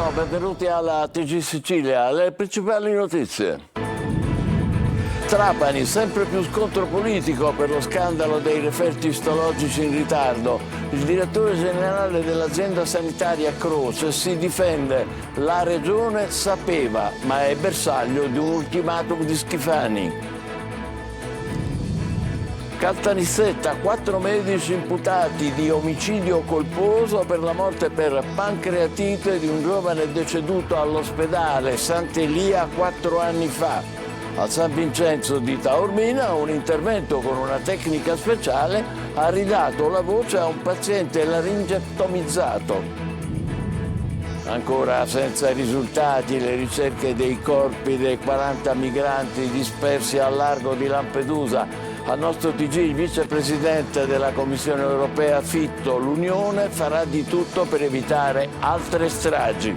Buongiorno, benvenuti alla TG Sicilia. Le principali notizie. Trapani, sempre più scontro politico per lo scandalo dei referti istologici in ritardo. Il direttore generale dell'azienda sanitaria Croce si difende. La regione sapeva, ma è bersaglio di un ultimatum di Schifani. Caltanissetta, 4 medici imputati di omicidio colposo per la morte per pancreatite di un giovane deceduto all'ospedale Sant'Elia 4 anni fa. A San Vincenzo di Taormina un intervento con una tecnica speciale ha ridato la voce a un paziente laringectomizzato. Ancora senza risultati le ricerche dei corpi dei 40 migranti dispersi al largo di Lampedusa. Al nostro TG il vicepresidente della Commissione europea Fitto, l'Unione farà di tutto per evitare altre stragi.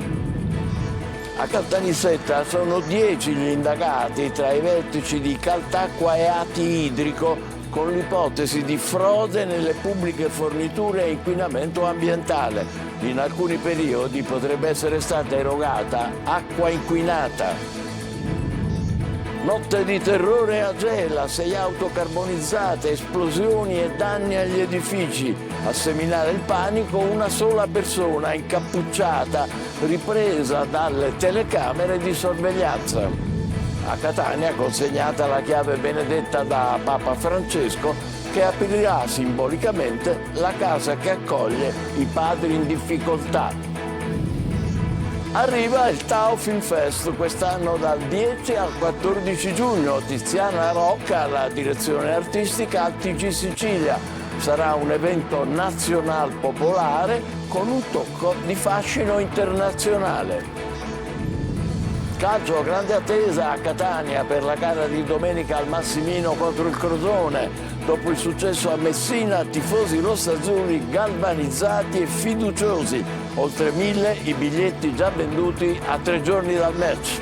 A Caltanissetta sono 10 gli indagati tra i vertici di Caltacqua e Ati Idrico con l'ipotesi di frode nelle pubbliche forniture e inquinamento ambientale. In alcuni periodi potrebbe essere stata erogata acqua inquinata. Notte di terrore a Gela, 6 auto carbonizzate, esplosioni e danni agli edifici. A seminare il panico una sola persona incappucciata, ripresa dalle telecamere di sorveglianza. A Catania consegnata la chiave benedetta da Papa Francesco che aprirà simbolicamente la casa che accoglie i padri in difficoltà. Arriva il Tao Film Fest, quest'anno dal 10 al 14 giugno. Tiziana Rocca alla direzione artistica al TG Sicilia. Sarà un evento nazional popolare con un tocco di fascino internazionale. Calcio, grande attesa a Catania per la gara di domenica al Massimino contro il Crotone. Dopo il successo a Messina, tifosi rossazzurri galvanizzati e fiduciosi. Oltre 1000 i biglietti già venduti a 3 giorni dal match.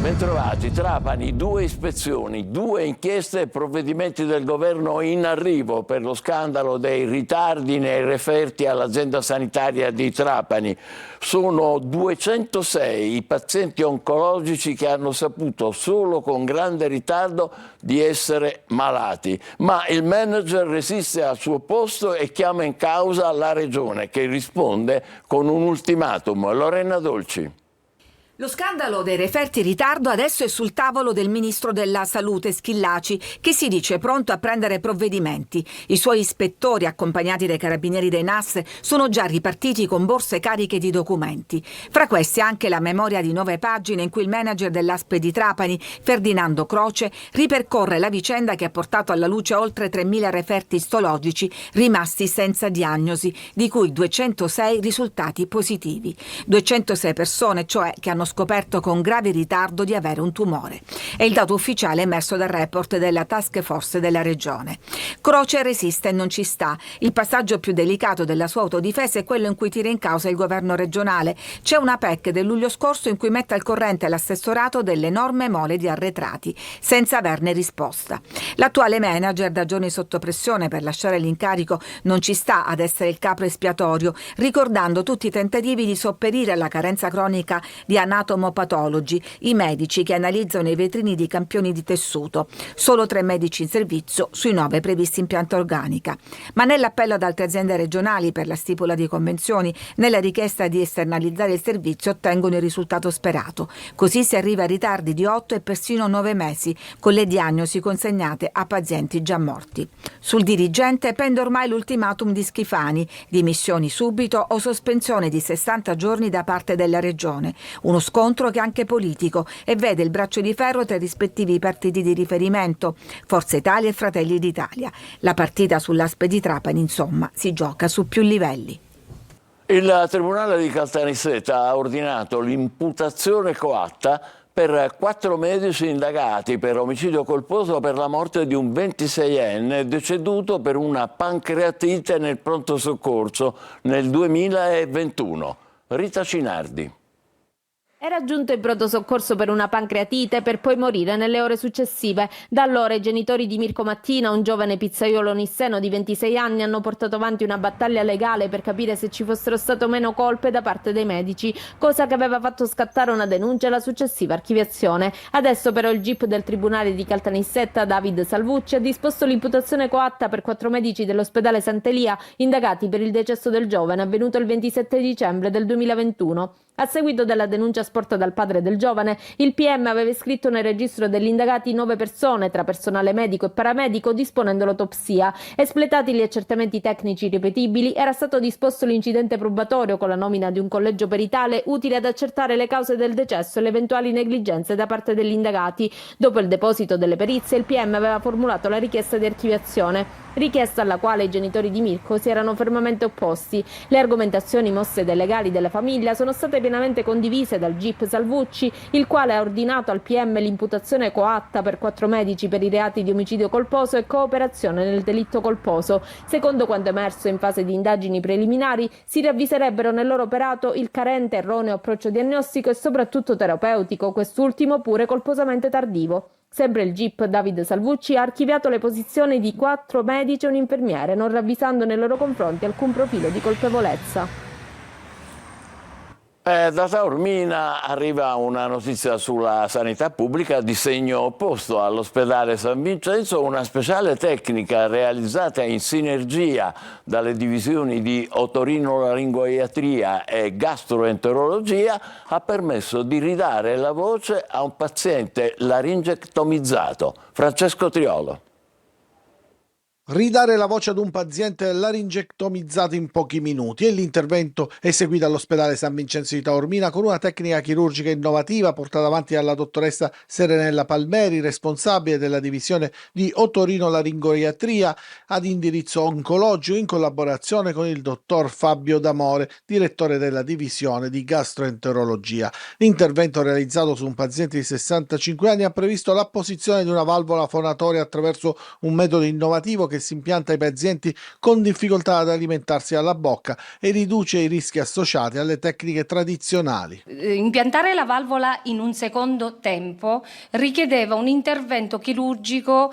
Bentrovati, Trapani, 2 ispezioni, 2 inchieste e provvedimenti del governo in arrivo per lo scandalo dei ritardi nei referti all'azienda sanitaria di Trapani. Sono 206 i pazienti oncologici che hanno saputo solo con grande ritardo di essere malati, ma il manager resiste al suo posto e chiama in causa la regione che risponde con un ultimatum. Lorena Dolci. Lo scandalo dei referti in ritardo adesso è sul tavolo del ministro della Salute Schillaci, che si dice pronto a prendere provvedimenti. I suoi ispettori, accompagnati dai carabinieri dei NAS, sono già ripartiti con borse cariche di documenti. Fra questi anche la memoria di 9 pagine in cui il manager dell'ASP di Trapani, Ferdinando Croce, ripercorre la vicenda che ha portato alla luce oltre 3.000 referti istologici rimasti senza diagnosi, di cui 206 risultati positivi. 206 persone, cioè, che hanno scoperto con grave ritardo di avere un tumore. È il dato ufficiale emerso dal report della task force della regione. Croce resiste e non ci sta. Il passaggio più delicato della sua autodifesa è quello in cui tira in causa il governo regionale. C'è una PEC del luglio scorso in cui mette al corrente l'assessorato dell'enorme mole di arretrati, senza averne risposta. L'attuale manager, da giorni sotto pressione per lasciare l'incarico, non ci sta ad essere il capro espiatorio, ricordando tutti i tentativi di sopperire alla carenza cronica di anatomopatologi, i medici che analizzano i vetrini di campioni di tessuto. Solo 3 medici in servizio sui 9 previsti in pianta organica. Ma nell'appello ad altre aziende regionali per la stipula di convenzioni, nella richiesta di esternalizzare il servizio ottengono il risultato sperato. Così si arriva a ritardi di 8 e persino 9 mesi, con le diagnosi consegnate a pazienti già morti. Sul dirigente pende ormai l'ultimatum di Schifani: dimissioni subito o sospensione di 60 giorni da parte della regione. Uno scontro che è anche politico e vede il braccio di ferro tra i rispettivi partiti di riferimento, Forza Italia e Fratelli d'Italia. La partita sull'ASP di Trapani, insomma, si gioca su più livelli. Il Tribunale di Caltanissetta ha ordinato l'imputazione coatta per 4 medici indagati per omicidio colposo per la morte di un 26enne deceduto per una pancreatite nel pronto soccorso nel 2021. Rita Cinardi. Era giunto in pronto soccorso per una pancreatite per poi morire nelle ore successive. Da allora i genitori di Mirko Mattina, un giovane pizzaiolo nisseno di 26 anni, hanno portato avanti una battaglia legale per capire se ci fossero state o meno colpe da parte dei medici, cosa che aveva fatto scattare una denuncia e la successiva archiviazione. Adesso però il GIP del Tribunale di Caltanissetta, David Salvucci, ha disposto l'imputazione coatta per 4 medici dell'ospedale Sant'Elia indagati per il decesso del giovane avvenuto il 27 dicembre del 2021. A seguito della denuncia sporta dal padre del giovane, il PM aveva iscritto nel registro degli indagati 9 persone, tra personale medico e paramedico, disponendo l'autopsia. Espletati gli accertamenti tecnici ripetibili, era stato disposto l'incidente probatorio con la nomina di un collegio peritale utile ad accertare le cause del decesso e le eventuali negligenze da parte degli indagati. Dopo il deposito delle perizie, il PM aveva formulato la richiesta di archiviazione, richiesta alla quale i genitori di Mirko si erano fermamente opposti. Le argomentazioni mosse dai legali della famiglia sono state pienamente condivise dal GIP Salvucci, il quale ha ordinato al PM l'imputazione coatta per 4 medici per i reati di omicidio colposo e cooperazione nel delitto colposo. Secondo quanto emerso in fase di indagini preliminari, si ravviserebbero nel loro operato il carente erroneo approccio diagnostico e soprattutto terapeutico, quest'ultimo pure colposamente tardivo. Sempre il GIP David Salvucci ha archiviato le posizioni di 4 medici e un infermiere, non ravvisando nei loro confronti alcun profilo di colpevolezza. Da Taormina arriva una notizia sulla sanità pubblica di segno opposto. All'ospedale San Vincenzo una speciale tecnica realizzata in sinergia dalle divisioni di otorinolaringoiatria e gastroenterologia ha permesso di ridare la voce a un paziente laringectomizzato. Francesco Triolo. Ridare la voce ad un paziente laringectomizzato in pochi minuti è l'intervento eseguito all'ospedale San Vincenzo di Taormina con una tecnica chirurgica innovativa portata avanti dalla dottoressa Serenella Palmeri, responsabile della divisione di otorinolaringoiatria ad indirizzo oncologico, in collaborazione con il dottor Fabio D'Amore, direttore della divisione di gastroenterologia. L'intervento realizzato su un paziente di 65 anni ha previsto l'apposizione di una valvola fonatoria attraverso un metodo innovativo che si impianta ai pazienti con difficoltà ad alimentarsi dalla bocca e riduce i rischi associati alle tecniche tradizionali. Impiantare la valvola in un secondo tempo richiedeva un intervento chirurgico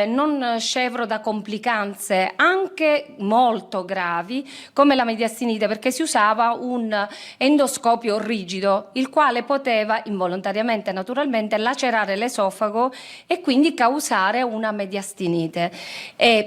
non scevro da complicanze anche molto gravi come la mediastinite, perché si usava un endoscopio rigido, il quale poteva involontariamente, naturalmente, lacerare l'esofago e quindi causare una mediastinite.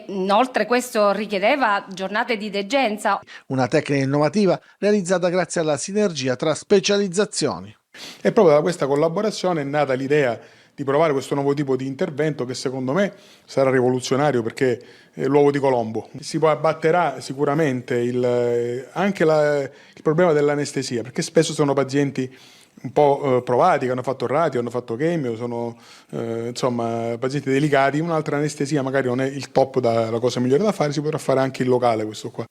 Inoltre questo richiedeva giornate di degenza. Una tecnica innovativa realizzata grazie alla sinergia tra specializzazioni. E proprio da questa collaborazione è nata l'idea di provare questo nuovo tipo di intervento che secondo me sarà rivoluzionario, perché è l'uovo di Colombo. Si abbatterà sicuramente anche il problema dell'anestesia, perché spesso sono pazienti un po' provati, che hanno fatto radio, hanno fatto chemio, sono insomma pazienti delicati. Un'altra anestesia magari non è il top, la cosa migliore da fare, si potrà fare anche in locale questo qua.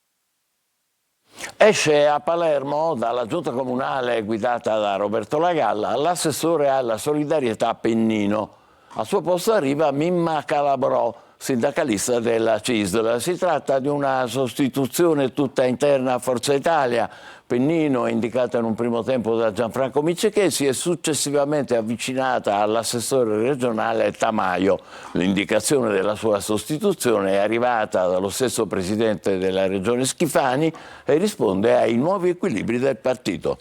Esce a Palermo dalla giunta comunale guidata da Roberto Lagalla l'assessore alla solidarietà Pennino. Al suo posto arriva Mimma Calabrò, sindacalista della CISL. Si tratta di una sostituzione tutta interna a Forza Italia. Pennino, indicata in un primo tempo da Gianfranco Miccichè, si è successivamente avvicinata all'assessore regionale Tamaio. L'indicazione della sua sostituzione è arrivata dallo stesso presidente della regione Schifani e risponde ai nuovi equilibri del partito.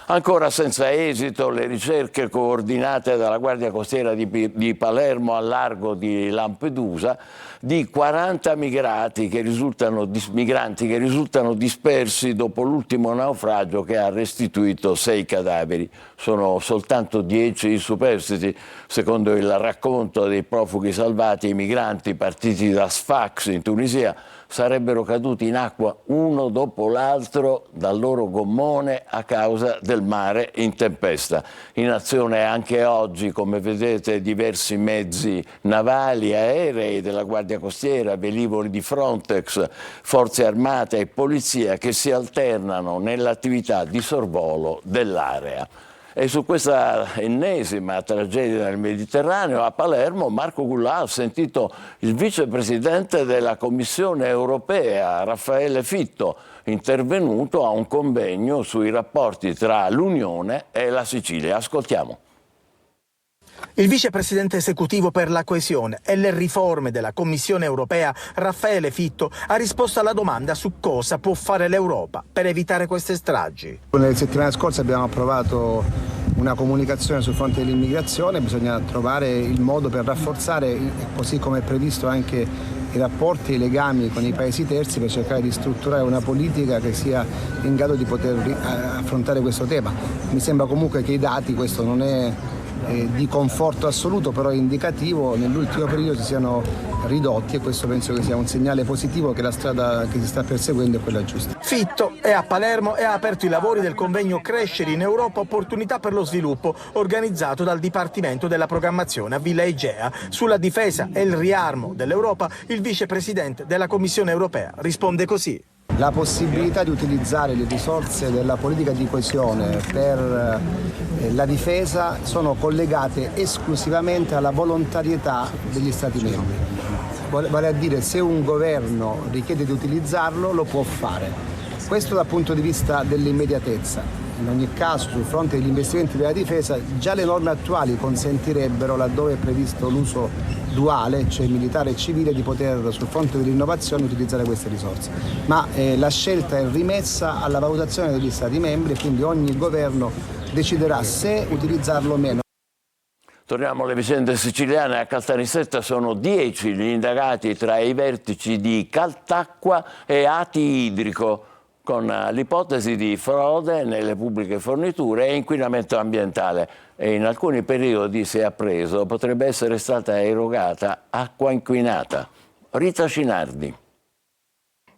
Ancora senza esito le ricerche coordinate dalla Guardia Costiera di Palermo al largo di Lampedusa di 40 migranti che risultano dispersi dopo l'ultimo naufragio che ha restituito 6 cadaveri. Sono soltanto 10 i superstiti. Secondo il racconto dei profughi salvati, i migranti partiti da Sfax in Tunisia sarebbero caduti in acqua uno dopo l'altro dal loro gommone a causa del mare in tempesta. In azione anche oggi, come vedete, diversi mezzi navali, aerei della Guardia Costiera, velivoli di Frontex, forze armate e polizia che si alternano nell'attività di sorvolo dell'area. E su questa ennesima tragedia nel Mediterraneo, a Palermo, Marco Goulart ha sentito il vicepresidente della Commissione europea, Raffaele Fitto, intervenuto a un convegno sui rapporti tra l'Unione e la Sicilia. Ascoltiamo. Il vicepresidente esecutivo per la coesione e le riforme della Commissione europea, Raffaele Fitto, ha risposto alla domanda su cosa può fare l'Europa per evitare queste stragi. Nelle settimane scorse abbiamo approvato una comunicazione sul fronte dell'immigrazione, bisogna trovare il modo per rafforzare, così come è previsto anche i rapporti e i legami con i paesi terzi, per cercare di strutturare una politica che sia in grado di poter affrontare questo tema. Mi sembra comunque che i dati, questo non è di conforto assoluto, però è indicativo, nell'ultimo periodo si siano ridotti e questo penso che sia un segnale positivo che la strada che si sta perseguendo è quella giusta. Fitto è a Palermo e ha aperto i lavori del convegno Crescere in Europa, opportunità per lo sviluppo, organizzato dal Dipartimento della Programmazione a Villa Egea. Sulla difesa e il riarmo dell'Europa, il vicepresidente della Commissione europea risponde così. La possibilità di utilizzare le risorse della politica di coesione per la difesa sono collegate esclusivamente alla volontarietà degli Stati membri. Vale a dire, se un governo richiede di utilizzarlo, lo può fare. Questo dal punto di vista dell'immediatezza. In ogni caso, sul fronte degli investimenti della difesa, già le norme attuali consentirebbero, laddove è previsto l'uso duale, cioè militare e civile, di poter sul fronte dell'innovazione utilizzare queste risorse. Ma la scelta è rimessa alla valutazione degli Stati membri e quindi ogni governo deciderà se utilizzarlo o meno. Torniamo alle vicende siciliane. A Caltanissetta sono 10 gli indagati tra i vertici di Caltacqua e Ati Idrico, con l'ipotesi di frode nelle pubbliche forniture e inquinamento ambientale. E in alcuni periodi, si è appreso, potrebbe essere stata erogata acqua inquinata. Rita Cinardi.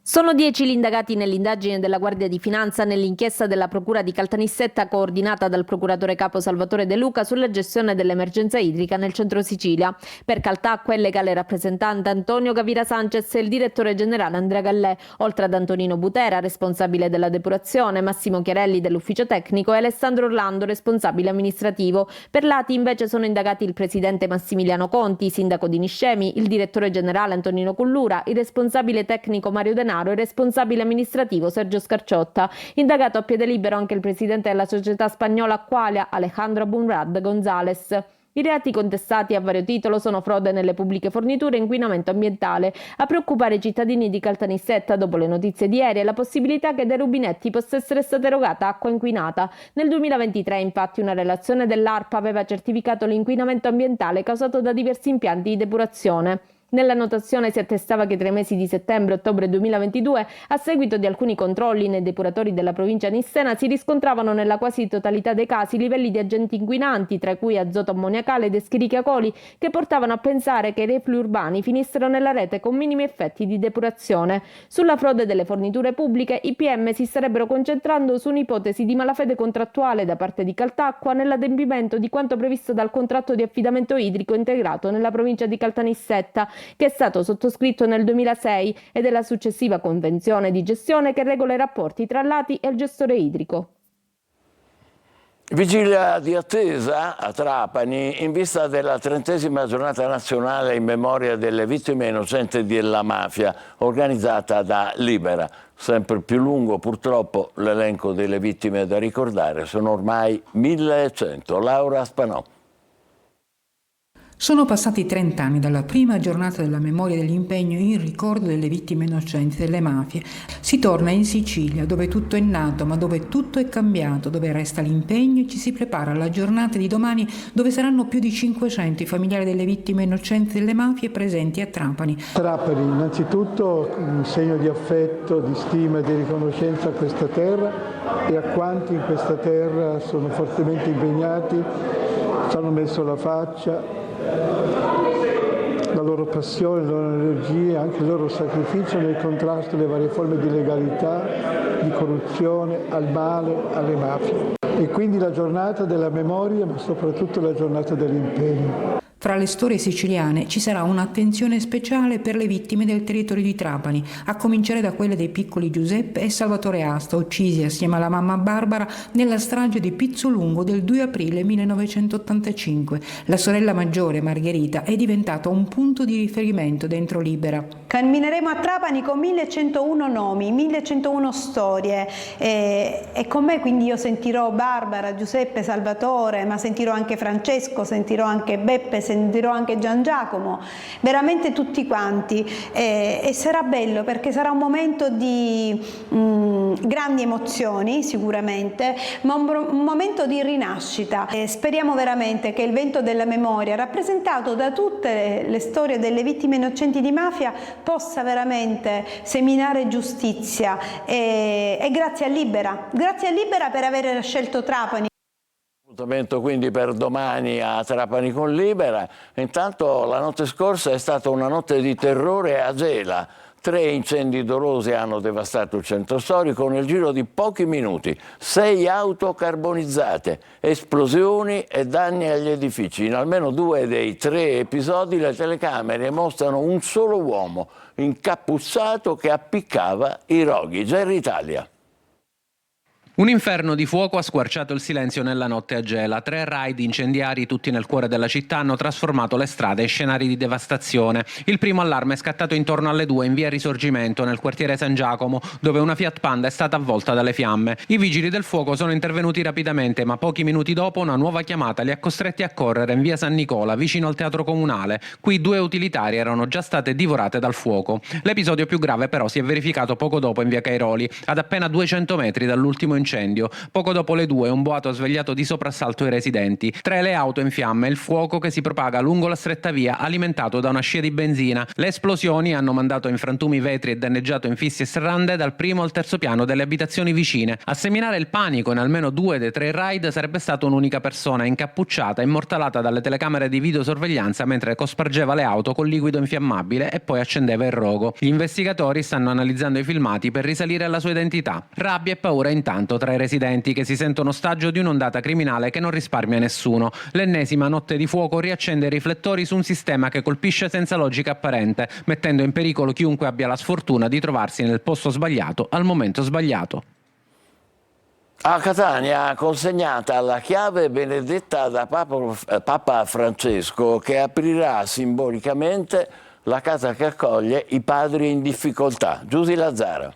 Sono 10 gli indagati nell'indagine della Guardia di Finanza nell'inchiesta della Procura di Caltanissetta coordinata dal procuratore capo Salvatore De Luca sulla gestione dell'emergenza idrica nel centro Sicilia. Per Caltacqua il legale rappresentante Antonio Gavira Sanchez e il direttore generale Andrea Gallè, oltre ad Antonino Butera, responsabile della depurazione, Massimo Chiarelli dell'ufficio tecnico e Alessandro Orlando, responsabile amministrativo. Per l'Ati invece sono indagati il presidente Massimiliano Conti, sindaco di Niscemi, il direttore generale Antonino Cullura, il responsabile tecnico Mario Denaro e il responsabile amministrativo Sergio Scarciotta. Indagato a piede libero anche il presidente della società spagnola Aqualia, Alejandro Bunrad González. I reati contestati a vario titolo sono frode nelle pubbliche forniture e inquinamento ambientale. A preoccupare i cittadini di Caltanissetta, dopo le notizie di ieri, è la possibilità che dai rubinetti possa essere stata erogata acqua inquinata. Nel 2023, infatti, una relazione dell'ARPA aveva certificato l'inquinamento ambientale causato da diversi impianti di depurazione. Nella notazione si attestava che tra i mesi di settembre e ottobre 2022, a seguito di alcuni controlli nei depuratori della provincia nissena, si riscontravano nella quasi totalità dei casi livelli di agenti inquinanti, tra cui azoto ammoniacale ed escherichia coli, che portavano a pensare che i reflui urbani finissero nella rete con minimi effetti di depurazione. Sulla frode delle forniture pubbliche, i PM si starebbero concentrando su un'ipotesi di malafede contrattuale da parte di Caltacqua nell'adempimento di quanto previsto dal contratto di affidamento idrico integrato nella provincia di Caltanissetta, che è stato sottoscritto nel 2006 e della successiva convenzione di gestione che regola i rapporti tra l'Ati e il gestore idrico. Vigilia di attesa a Trapani in vista della 30ª giornata nazionale in memoria delle vittime innocenti della mafia organizzata da Libera. Sempre più lungo purtroppo l'elenco delle vittime da ricordare, sono ormai 1100. Laura Spanò. Sono passati 30 anni dalla prima giornata della memoria dell'impegno in ricordo delle vittime innocenti delle mafie. Si torna in Sicilia, dove tutto è nato, ma dove tutto è cambiato, dove resta l'impegno e ci si prepara alla giornata di domani, dove saranno più di 500 i familiari delle vittime innocenti delle mafie presenti a Trapani. Trapani, innanzitutto un segno di affetto, di stima e di riconoscenza a questa terra e a quanti in questa terra sono fortemente impegnati, ci hanno messo la faccia, la loro passione, la loro energia, anche il loro sacrificio nel contrasto alle varie forme di legalità, di corruzione, al male, alle mafie. E quindi la giornata della memoria, ma soprattutto la giornata dell'impegno. Fra le storie siciliane ci sarà un'attenzione speciale per le vittime del territorio di Trapani, a cominciare da quelle dei piccoli Giuseppe e Salvatore Asta, uccisi assieme alla mamma Barbara nella strage di Pizzolungo del 2 aprile 1985. La sorella maggiore, Margherita, è diventata un punto di riferimento dentro Libera. Cammineremo a Trapani con 1101 nomi, 1101 storie e con me quindi io sentirò Barbara, Giuseppe, Salvatore, ma sentirò anche Francesco, sentirò anche Beppe, sentirò anche Gian Giacomo, veramente tutti quanti e sarà bello perché sarà un momento di grandi emozioni sicuramente, ma un momento di rinascita. Speriamo veramente che il vento della memoria, rappresentato da tutte le storie delle vittime innocenti di mafia, possa veramente seminare giustizia e grazie a Libera per aver scelto Trapani. Appuntamento quindi per domani a Trapani con Libera. Intanto la notte scorsa è stata una notte di terrore a Gela. 3 incendi dolosi hanno devastato il centro storico nel giro di pochi minuti. 6 auto carbonizzate, esplosioni e danni agli edifici. In almeno 2 dei 3 episodi le telecamere mostrano un solo uomo incappucciato che appiccava i roghi. Gerry Italia. Un inferno di fuoco ha squarciato il silenzio nella notte a Gela. 3 raid incendiari, tutti nel cuore della città, hanno trasformato le strade in scenari di devastazione. Il primo allarme è scattato intorno alle 2 in via Risorgimento, nel quartiere San Giacomo, dove una Fiat Panda è stata avvolta dalle fiamme. I vigili del fuoco sono intervenuti rapidamente, ma pochi minuti dopo una nuova chiamata li ha costretti a correre in via San Nicola, vicino al teatro comunale. Qui 2 utilitarie erano già state divorate dal fuoco. L'episodio più grave però si è verificato poco dopo in via Cairoli, ad appena 200 metri dall'ultimo incendio. Poco dopo le 2 un boato ha svegliato di soprassalto i residenti. 3 le auto in fiamme e il fuoco che si propaga lungo la stretta via alimentato da una scia di benzina. Le esplosioni hanno mandato in frantumi vetri e danneggiato infissi e serrande dal primo al terzo piano delle abitazioni vicine. A seminare il panico in almeno 2 dei 3 raid sarebbe stata un'unica persona incappucciata, immortalata dalle telecamere di videosorveglianza mentre cospargeva le auto con liquido infiammabile e poi accendeva il rogo. Gli investigatori stanno analizzando i filmati per risalire alla sua identità. Rabbia e paura intanto tra i residenti che si sentono ostaggio di un'ondata criminale che non risparmia nessuno. L'ennesima notte di fuoco riaccende i riflettori su un sistema che colpisce senza logica apparente, mettendo in pericolo chiunque abbia la sfortuna di trovarsi nel posto sbagliato al momento sbagliato. A Catania consegnata la chiave benedetta da Papa Francesco, che aprirà simbolicamente la casa che accoglie i padri in difficoltà. Giusy Lazzara.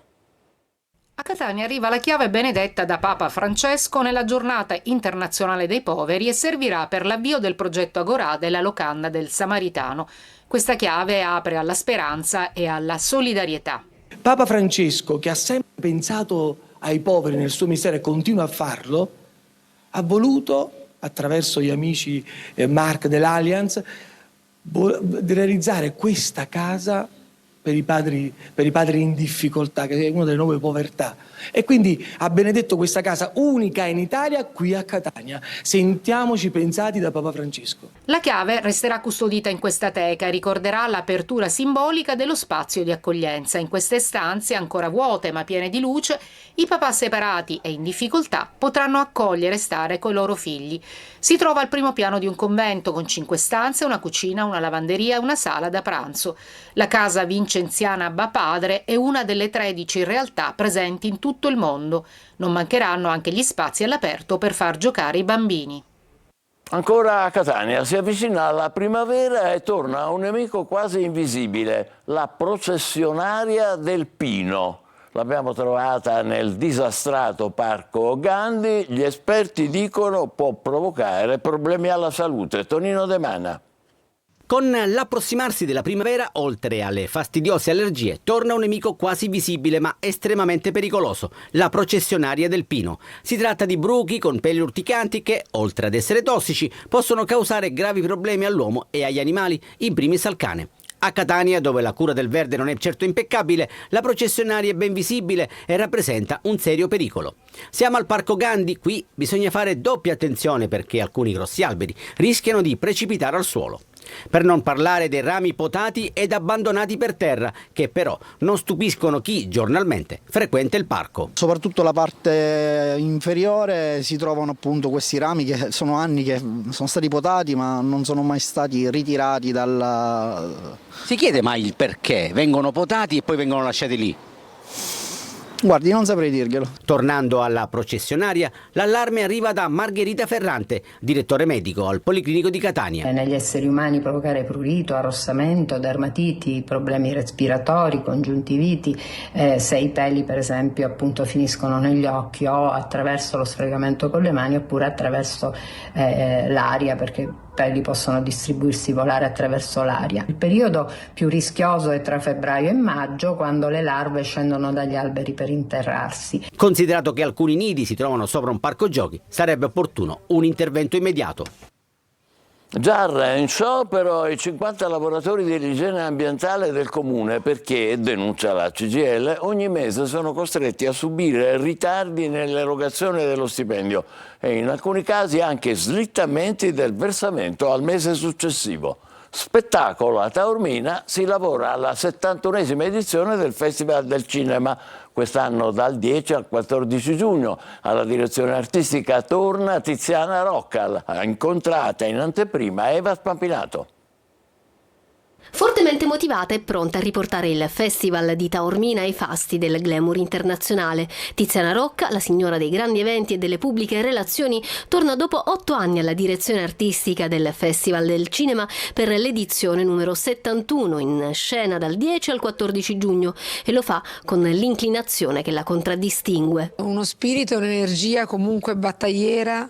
A Catania arriva la chiave benedetta da Papa Francesco nella giornata internazionale dei poveri e servirà per l'avvio del progetto Agorà della locanda del Samaritano. Questa chiave apre alla speranza e alla solidarietà. Papa Francesco, che ha sempre pensato ai poveri nel suo mistero e continua a farlo, ha voluto, attraverso gli amici Mark dell'Allianz, realizzare questa casa per i padri in difficoltà, che è una delle nuove povertà. E quindi ha benedetto questa casa unica in Italia qui a Catania. Sentiamoci pensati da Papa Francesco. La chiave resterà custodita in questa teca e ricorderà l'apertura simbolica dello spazio di accoglienza. In queste stanze, ancora vuote ma piene di luce, i papà separati e in difficoltà potranno accogliere e stare coi loro figli. Si trova al primo piano di un convento con 5 stanze, una cucina, una lavanderia e una sala da pranzo. La casa vincenziana Abba Padre è una delle 13 realtà presenti in tutto il mondo. Non mancheranno anche gli spazi all'aperto per far giocare i bambini. Ancora a Catania si avvicina la primavera e torna un nemico quasi invisibile, la processionaria del Pino. L'abbiamo trovata nel disastrato Parco Gandhi. Gli esperti dicono può provocare problemi alla salute. Tonino De Mana. Con l'approssimarsi della primavera, oltre alle fastidiose allergie, torna un nemico quasi visibile ma estremamente pericoloso, la processionaria del Pino. Si tratta di bruchi con peli urticanti che, oltre ad essere tossici, possono causare gravi problemi all'uomo e agli animali, in primis al cane. A Catania, dove la cura del verde non è certo impeccabile, la processionaria è ben visibile e rappresenta un serio pericolo. Siamo al Parco Gandhi, qui bisogna fare doppia attenzione perché alcuni grossi alberi rischiano di precipitare al suolo. Per non parlare dei rami potati ed abbandonati per terra, che però non stupiscono chi giornalmente frequenta il parco. Soprattutto la parte inferiore si trovano appunto questi rami che sono anni che sono stati potati ma non sono mai stati ritirati dalla... Si chiede mai il perché vengono potati e poi vengono lasciati lì? Guardi, non saprei dirglielo. Tornando alla processionaria, l'allarme arriva da Margherita Ferrante, direttore medico al Policlinico di Catania. Negli esseri umani provocare prurito, arrossamento, dermatiti, problemi respiratori, congiuntiviti, se i peli per esempio appunto finiscono negli occhi o attraverso lo sfregamento con le mani oppure attraverso l'aria, perché peli possono distribuirsi, volare attraverso l'aria. Il periodo più rischioso è tra febbraio e maggio, quando le larve scendono dagli alberi per interrarsi. Considerato che alcuni nidi si trovano sopra un parco giochi, sarebbe opportuno un intervento immediato. Giarra, in sciopero i 50 lavoratori dell'igiene ambientale del comune perché, denuncia la CGIL, ogni mese sono costretti a subire ritardi nell'erogazione dello stipendio e in alcuni casi anche slittamenti del versamento al mese successivo. Spettacolo a Taormina, si lavora alla 71esima edizione del Festival del Cinema, quest'anno dal 10 al 14 giugno. Alla direzione artistica torna Tiziana Rocca, incontrata in anteprima Eva Spampinato. Fortemente motivata e pronta a riportare il Festival di Taormina ai fasti del glamour internazionale. Tiziana Rocca, la signora dei grandi eventi e delle pubbliche relazioni, torna dopo 8 anni alla direzione artistica del Festival del Cinema per l'edizione numero 71, in scena dal 10 al 14 giugno, e lo fa con l'inclinazione che la contraddistingue. Uno spirito, un'energia comunque battagliera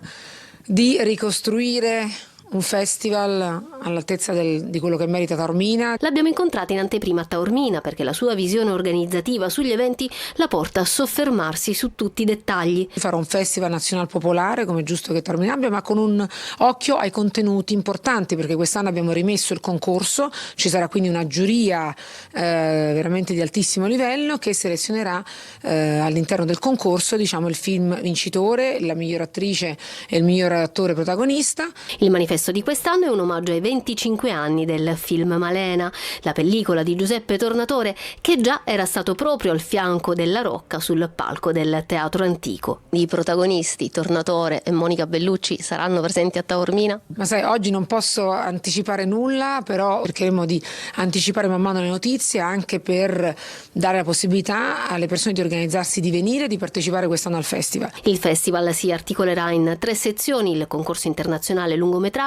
di ricostruire un festival all'altezza di quello che merita Taormina. L'abbiamo incontrata in anteprima a Taormina perché la sua visione organizzativa sugli eventi la porta a soffermarsi su tutti i dettagli. Farò un festival nazionale popolare, come è giusto che Taormina abbia, ma con un occhio ai contenuti importanti, perché quest'anno abbiamo rimesso il concorso, ci sarà quindi una giuria veramente di altissimo livello che selezionerà all'interno del concorso, diciamo, il film vincitore, la miglior attrice e il miglior attore protagonista. Il manifesto di quest'anno è un omaggio ai 25 anni del film Malena, la pellicola di Giuseppe Tornatore, che già era stato proprio al fianco della Rocca sul palco del Teatro Antico. I protagonisti, Tornatore e Monica Bellucci, saranno presenti a Taormina? Ma sai, oggi non posso anticipare nulla, però cercheremo di anticipare man mano le notizie, anche per dare la possibilità alle persone di organizzarsi, di venire, di partecipare quest'anno al festival. Il festival si articolerà in 3 sezioni: il concorso internazionale lungometraggi,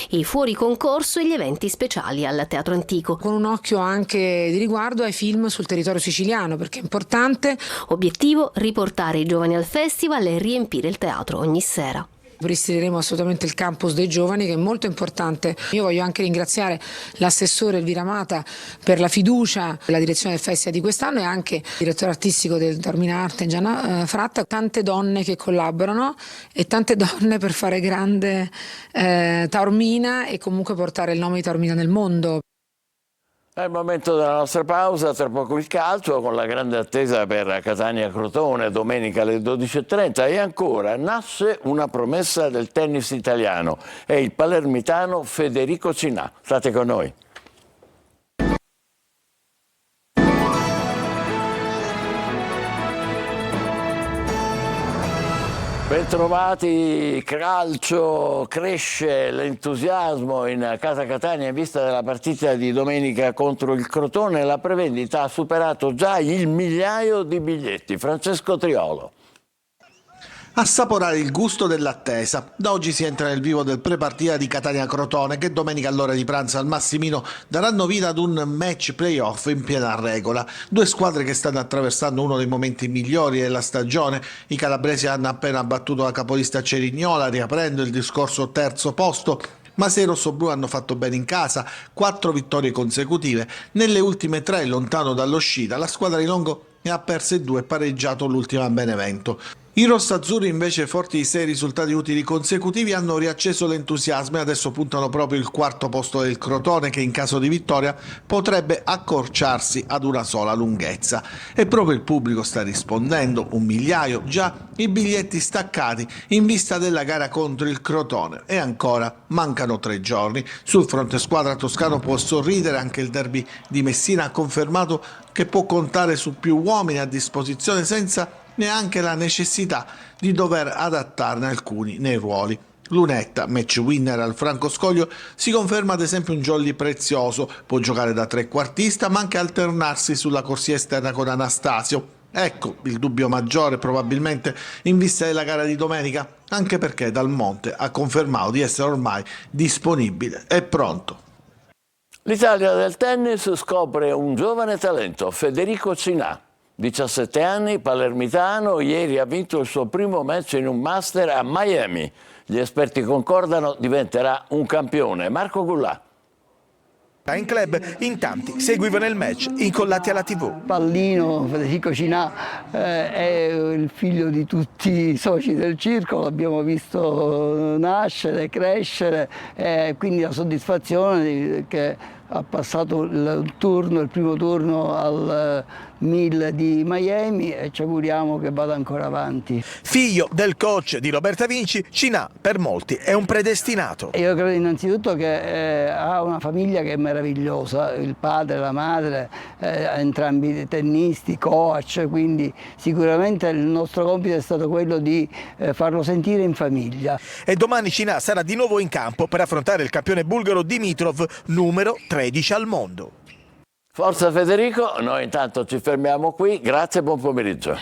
i fuori concorso e gli eventi speciali al Teatro Antico. Con un occhio anche di riguardo ai film sul territorio siciliano, perché è importante. Obiettivo: riportare i giovani al festival e riempire il teatro ogni sera. Ristileremo assolutamente il campus dei giovani, che è molto importante. Io voglio anche ringraziare l'assessore Elvira Mata per la fiducia della direzione del festival di quest'anno e anche il direttore artistico del Taormina Arte, Gianna Fratta. Tante donne che collaborano e tante donne per fare grande Taormina e comunque portare il nome di Taormina nel mondo. È il momento della nostra pausa, tra poco il calcio con la grande attesa per Catania-Crotone domenica alle 12:30 e ancora nasce una promessa del tennis italiano, è il palermitano Federico Cinà. State con noi. Bentrovati, calcio, cresce l'entusiasmo in casa Catania in vista della partita di domenica contro il Crotone. La prevendita ha superato già il 1.000.000 di biglietti. Francesco Triolo. Assaporare il gusto dell'attesa. Da oggi si entra nel vivo del pre-partita di Catania-Crotone che domenica all'ora di pranzo al Massimino daranno vita ad un match playoff in piena regola. Due squadre che stanno attraversando uno dei momenti migliori della stagione. I calabresi hanno appena battuto la capolista Cerignola riaprendo il discorso terzo posto. Ma se i rossoblù hanno fatto bene in casa, 4 vittorie consecutive, nelle ultime 3 lontano dall'uscita, la squadra di Longo ne ha perse 2 e pareggiato l'ultima a Benevento. I rossazzurri invece, forti di 6 risultati utili consecutivi, hanno riacceso l'entusiasmo e adesso puntano proprio il quarto posto del Crotone, che in caso di vittoria potrebbe accorciarsi ad una sola lunghezza. E proprio il pubblico sta rispondendo, 1 migliaio già i biglietti staccati in vista della gara contro il Crotone, e ancora mancano 3 giorni. Sul fronte squadra toscano può sorridere, anche il derby di Messina ha confermato che può contare su più uomini a disposizione senza neanche la necessità di dover adattarne alcuni nei ruoli. Lunetta, match winner al Franco Scoglio, si conferma ad esempio un jolly prezioso, può giocare da trequartista ma anche alternarsi sulla corsia esterna con Anastasio. Ecco il dubbio maggiore probabilmente in vista della gara di domenica, anche perché Dal Monte ha confermato di essere ormai disponibile e pronto. L'Italia del tennis scopre un giovane talento, Federico Cinà. 17 anni, palermitano, ieri ha vinto il suo primo match in un Master a Miami. Gli esperti concordano, diventerà un campione. Marco Gullà. In club in tanti seguivano il match incollati alla TV. Pallino, Federico Cinà è il figlio di tutti i soci del circo, l'abbiamo visto nascere, crescere, quindi la soddisfazione che ha passato il primo turno al 1000 di Miami, e ci auguriamo che vada ancora avanti. Figlio del coach di Roberta Vinci, Cinà per molti è un predestinato. Io credo innanzitutto che ha una famiglia che è meravigliosa, il padre, la madre, entrambi tennisti, coach, quindi sicuramente il nostro compito è stato quello di farlo sentire in famiglia. E domani Cinà sarà di nuovo in campo per affrontare il campione bulgaro Dimitrov, numero 13 al mondo. Forza Federico, noi intanto ci fermiamo qui, grazie e buon pomeriggio.